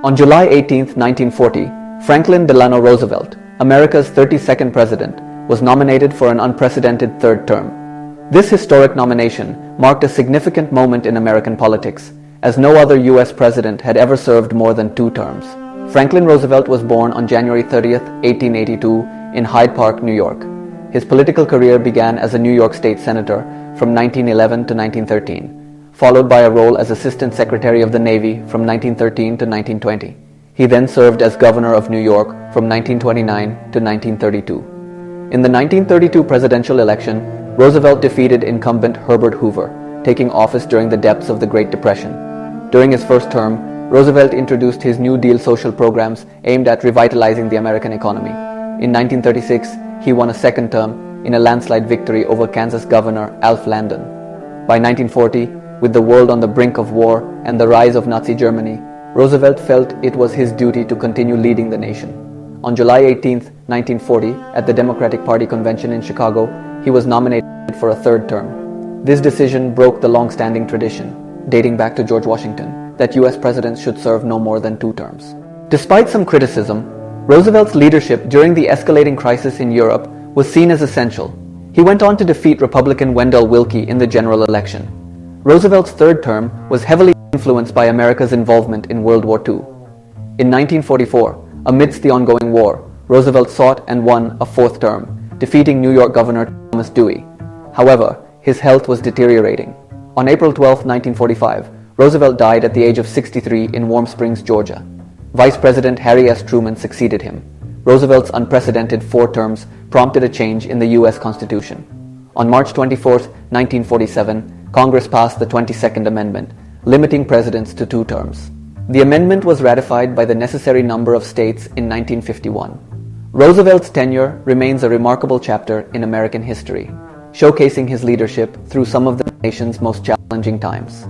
On July 18, 1940, Franklin Delano Roosevelt, America's 32nd president, was nominated for an unprecedented third term. This historic nomination marked a significant moment in American politics, as no other U.S. president had ever served more than 2 terms. Franklin Roosevelt was born on January 30, 1882, in Hyde Park, New York. His political career began as a New York State Senator from 1911 to 1913, followed by a role as Assistant Secretary of the Navy from 1913 to 1920. He then served as Governor of New York from 1929 to 1932. In the 1932 presidential election, Roosevelt defeated incumbent Herbert Hoover, taking office during the depths of the Great Depression. During his first term, Roosevelt introduced his New Deal social programs aimed at revitalizing the American economy. In 1936, he won a second term in a landslide victory over Kansas Governor Alf Landon. By 1940, with the world on the brink of war and the rise of Nazi Germany, Roosevelt felt it was his duty to continue leading the nation. On July 18, 1940, at the Democratic Party convention in Chicago, he was nominated for a third term. This decision broke the long-standing tradition, dating back to George Washington, that U.S. presidents should serve no more than 2 terms. Despite some criticism, Roosevelt's leadership during the escalating crisis in Europe was seen as essential. He went on to defeat Republican Wendell Wilkie in the general election. Roosevelt's third term was heavily influenced by America's involvement in World War II. In 1944, amidst the ongoing war, Roosevelt sought and won a 4th term, defeating New York Governor Thomas Dewey. However, his health was deteriorating. On April 12, 1945, Roosevelt died at the age of 63 in Warm Springs, Georgia. Vice President Harry S. Truman succeeded him. Roosevelt's unprecedented 4 terms prompted a change in the U.S. Constitution. On March 24, 1947, Congress passed the 22nd Amendment, limiting presidents to 2 terms. The amendment was ratified by the necessary number of states in 1951. Roosevelt's tenure remains a remarkable chapter in American history, showcasing his leadership through some of the nation's most challenging times.